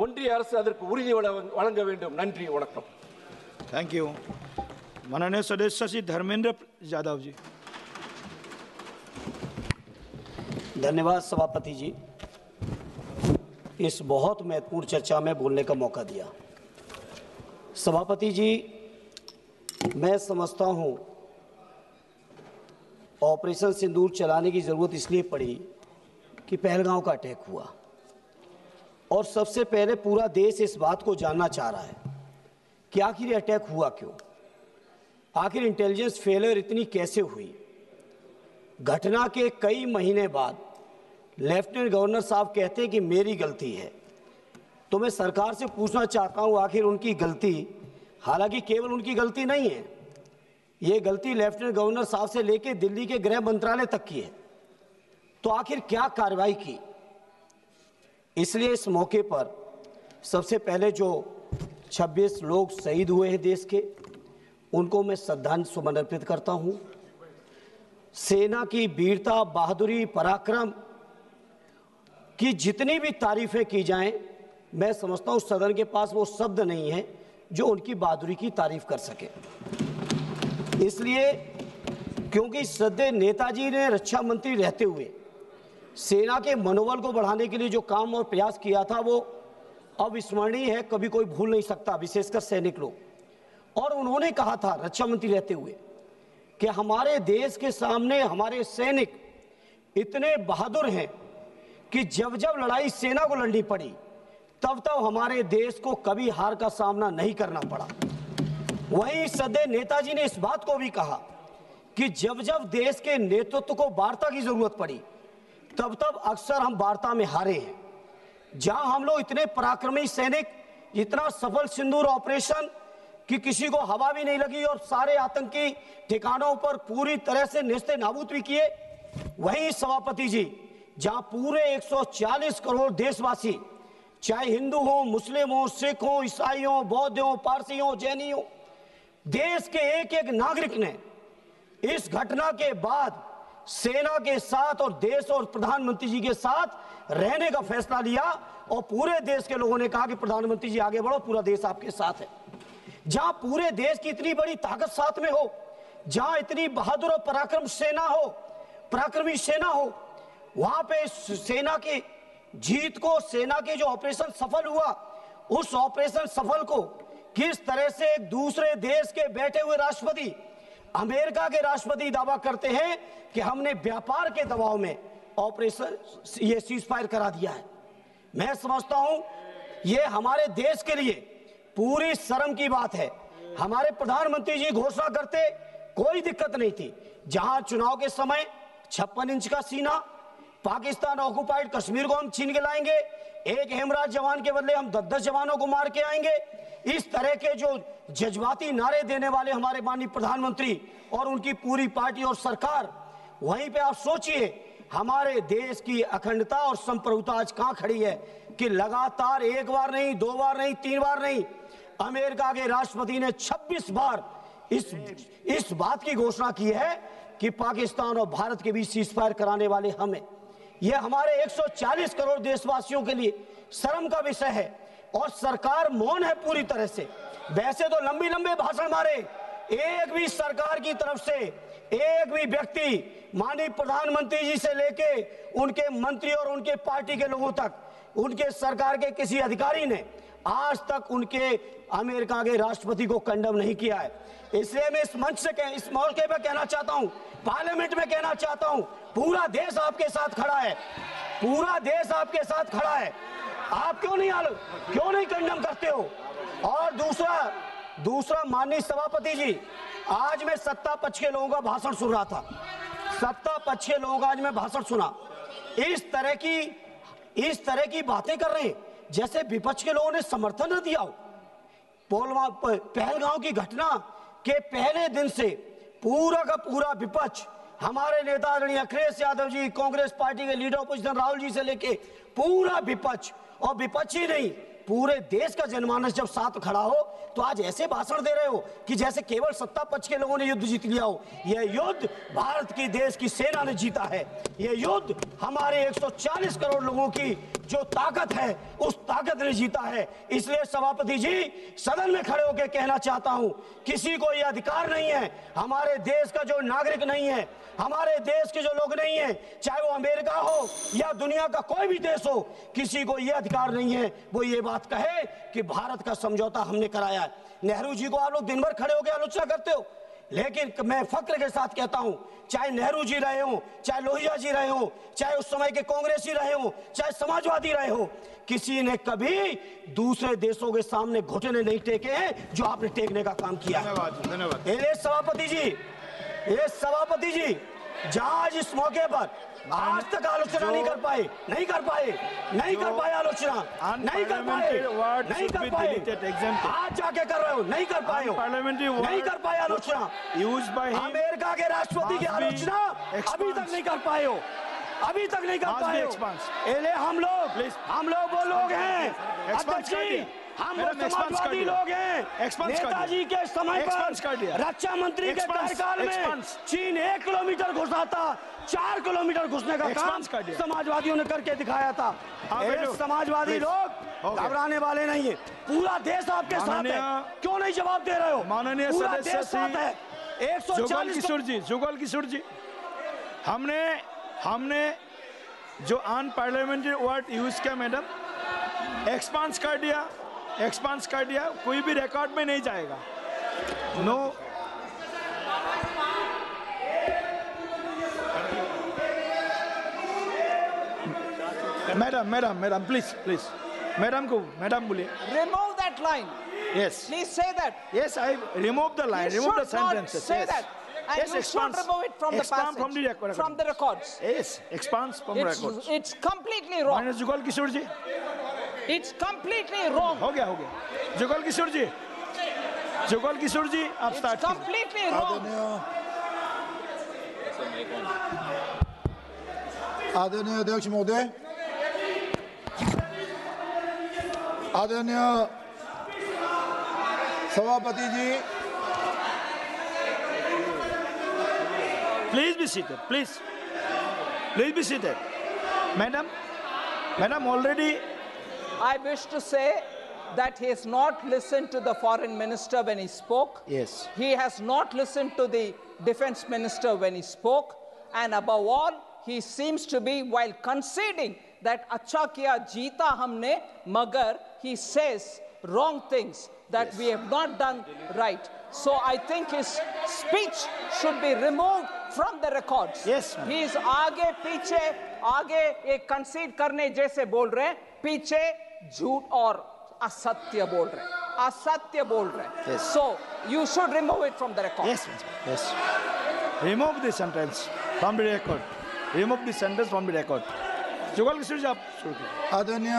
ஒன்றிய அரசு அதற்கு உறுதி வழங்க வேண்டும். நன்றி, வணக்கம். Thank you. माननीय सदस्य श्री धर्मेंद्र यादव जी. धन्यवाद सभापति जी, इस बहुत महत्वपूर्ण चर्चा में बोलने का मौका दिया। सभापति जी, मैं समझता हूं ऑपरेशन सिंदूर चलाने की ज़रूरत इसलिए पड़ी कि पहलगांव का अटैक हुआ और सबसे पहले पूरा देश इस बात को जानना चाह रहा है कि आखिर ये अटैक हुआ क्यों, आखिर इंटेलिजेंस फेलियर इतनी कैसे हुई। घटना के कई महीने बाद लेफ्टिनेंट गवर्नर साहब कहते हैं कि मेरी गलती है, तो मैं सरकार से पूछना चाहता हूं आखिर उनकी गलती, हालांकि केवल उनकी गलती नहीं है, ये गलती लेफ्टिनेंट गवर्नर साहब से लेकर दिल्ली के गृह मंत्रालय तक की है, तो आखिर क्या कार्रवाई की। इसलिए इस मौके पर सबसे पहले जो 26 लोग शहीद हुए हैं देश के, उनको मैं श्रद्धांजलि सुमन अर्पित करता हूं। सेना की वीरता, बहादुरी, पराक्रम की जितनी भी तारीफें की जाएं, मैं समझता हूं सदन के पास वो शब्द नहीं है जो उनकी बहादुरी की तारीफ कर सके। इसलिए क्योंकि श्रद्धेय नेताजी ने रक्षा मंत्री रहते हुए सेना के मनोबल को बढ़ाने के लिए जो काम और प्रयास किया था वो अविस्मरणीय है, कभी कोई भूल नहीं सकता, विशेषकर सैनिक लोग। और उन्होंने कहा था रक्षा मंत्री रहते हुए कि हमारे देश के सामने हमारे सैनिक इतने बहादुर हैं कि जब जब लड़ाई सेना को लड़नी पड़ी तब तब हमारे देश को कभी हार का सामना नहीं करना पड़ा। वहीं श्रद्धेय नेताजी ने इस बात को भी कहा कि जब जब देश के नेतृत्व को वार्ता की जरूरत पड़ी तब तब अक्सर हम वार्ता में हारे हैं। जहां हम लोग इतने पराक्रमी सैनिक, इतना सफल सिंदूर ऑपरेशन कि किसी को हवा भी नहीं लगी और सारे आतंकी ठिकानों पर पूरी तरह से नेस्ते नाबूद भी किए, वहीं सभापति जी जहां पूरे 140 करोड़ देशवासी, चाहे हिंदू हो, मुस्लिम हो, सिख हो, ईसाई हो, बौद्ध हो, पारसी हो, जैनी हो, देश के एक एक नागरिक ने इस घटना के बाद सेना के साथ और देश और प्रधानमंत्री जी के साथ रहने का फैसला लिया और पूरे देश के लोगों ने कहा कि प्रधानमंत्री जी आगे बढ़ो, पूरा देश आपके साथ है। जहां पूरे देश की इतनी बड़ी ताकत साथ में हो, जहां इतनी बहादुर और पराक्रमी सेना हो, वहां पे सेना की जीत को, सेना के जो ऑपरेशन सफल हुआ, उस ऑपरेशन सफल को किस तरह से एक दूसरे देश के बैठे हुए राष्ट्रपति, अमेरिका के राष्ट्रपति दावा करते हैं कि हमने व्यापार के दबाव में ऑपरेशन ये सीजफायर करा दिया है। मैं समझता हूं ये हमारे देश के लिए पूरी शर्म की बात है। हमारे प्रधानमंत्री जी घोषणा करते, कोई दिक्कत नहीं थी। जहां चुनाव के समय 56 इंच का सीना, पाकिस्तान ऑक्युपाइड कश्मीर को हम छीन के लाएंगे, एक हेमराज जवान के बदले हम 10-10 जवानों को मार के आएंगे, इस तरह के जो जज्बाती नारे देने वाले हमारे माननीय प्रधानमंत्री और उनकी पूरी पार्टी और सरकार, वहीं पे आप सोचिए हमारे देश की अखंडता और संप्रभुता आज कहां खड़ी है कि लगातार एक बार नहीं, 2 बार नहीं, 3 बार नहीं, अमेरिका के राष्ट्रपति ने 26 बार इस बात की घोषणा की है कि पाकिस्तान और भारत के बीच सीजफायर कराने वाले हमें। यह हमारे 140 करोड़ देशवासियों के लिए शर्म का विषय है और सरकार मौन है पूरी तरह से। वैसे तो लंबे लंबे भाषण मारे, एक भी सरकार की तरफ से एक भी व्यक्ति, माननीय प्रधानमंत्री जी से लेके उनके मंत्री और उनके पार्टी के लोगों तक, उनके सरकार के किसी अधिकारी ने आज तक उनके अमेरिका के राष्ट्रपति को कंडम नहीं किया है। इसलिए मैं इस मंच से इस मौके पर कहना चाहता हूं, पार्लियामेंट में कहना चाहता हूं, पूरा देश आपके साथ खड़ा है, पूरा देश आपके साथ खड़ा है। आप क्यों नहीं कंडम करते हो। और दूसरा माननीय सभापति जी, आज मैं सत्ता पक्ष के लोगों का भाषण सुन रहा था, सत्ता पक्ष के लोगों का आज मैं भाषण सुना, इस तरह की बातें कर रहे हैं जैसे विपक्ष के लोगों ने समर्थन न दिया हो। पहलगांव की घटना के पहले दिन से पूरा का पूरा विपक्ष, हमारे नेता आदरणीय अखिलेश यादव जी, कांग्रेस पार्टी के लीडर अपोजिशन राहुल जी से लेके पूरा विपक्ष, और विपक्ष ही नहीं पूरे देश का जनमानस जब साथ खड़ा हो तो आज ऐसे भाषण दे रहे हो कि जैसे केवल सत्ता पक्ष के लोगों ने युद्ध जीत लिया हो। यह युद्ध भारत की देश की सेना ने जीता है। यह युद्ध हमारे 140 करोड़ लोगों की जो ताकत है उस ताकत ने जीता है। इसलिए सभापति जी, सदन में खड़े होकर कहना चाहता हूं, किसी को यह अधिकार नहीं है, हमारे देश का जो नागरिक नहीं है, हमारे देश के जो लोग नहीं है, चाहे वो अमेरिका हो या दुनिया का कोई भी देश हो, किसी को यह अधिकार नहीं है वो ये बात कहे कि भारत का समझौता हमने कराया है। नेहरू जी को आप लोग दिन भर खड़े होकर आलोचना करते हो, लेकिन मैं फक्र के साथ कहता हूं, चाहे नेहरू जी रहे हो, चाहे लोहिया जी रहे हो, चाहे उस समय के कांग्रेसी रहे हो, चाहे समाजवादी रहे हो, किसी ने कभी दूसरे देशों के सामने घुटने नहीं टेके हैं जो आपने टेकने का काम किया। धन्यवाद। ये सभापति जी, जहां आज इस मौके पर आज तक आलोचना नहीं कर पाए आलोचना, नहीं कर पाए, आज जाके कर रहे हो, नहीं कर पाए आलोचना। अमेरिका के राष्ट्रपति की आलोचना अभी तक नहीं कर पाए हो। हम लोग वो लोग हैं, अध्यक्ष जी, हम समाजवादी लोग हैं। नेताजी के समय पर रक्षा मंत्री के कार्यकाल में चीन 1 किलोमीटर घुसा था, 4 किलोमीटर घुसने का काम समाजवादियों ने करके दिखाया था। समाजवादी लोग घबराने वाले नहीं है, पूरा देश आपके साथ है। क्यों नहीं जवाब दे रहे हो? माननीय सदस्य साथ है। 140 जुगल किशोर जी, हमने जो अनपार्लियामेंट्री वर्ड यूज किया मैडम, एक्सपांस कर दिया, कोई भी रिकॉर्ड में नहीं जाएगा। नो, मैडम प्लीज मैडम बोलिए। Remove that line. Yes. Please say that. Yes, I remove the line, You remove the should not sentences. say Yes. that. And Yes, you should remove it from the expand passage, from the records. Yes, expands from the records. it's completely wrong. माननीय जुगल किशोर जी, It's completely wrong. हो गया। जुगल किशोर जी, आप It's start कीजिए। completely wrong. आदरणीय अध्यक्ष महोदय, आदरणीय सभापति जी, Please be seated. Please be seated. Madam, already. I wish to say that he has not listened to the foreign minister when he spoke. Yes. He has not listened to the defense minister when he spoke. And above all, he seems to be, while conceding that अच्छा किया जीता हमने, मगर he says wrong things that we have not done right. So I think his speech should be removed from the records. Yes, ma'am. He is आगे एक concede करने जैसे बोल रहे हैं, पीछे झूठ और असत्य बोल रहे हैं। Yes. So you should remove it from the record. Yes. Remove the sentence from the record. Jugal किशोर जी, आप शुरू कीजिए। आदरणीय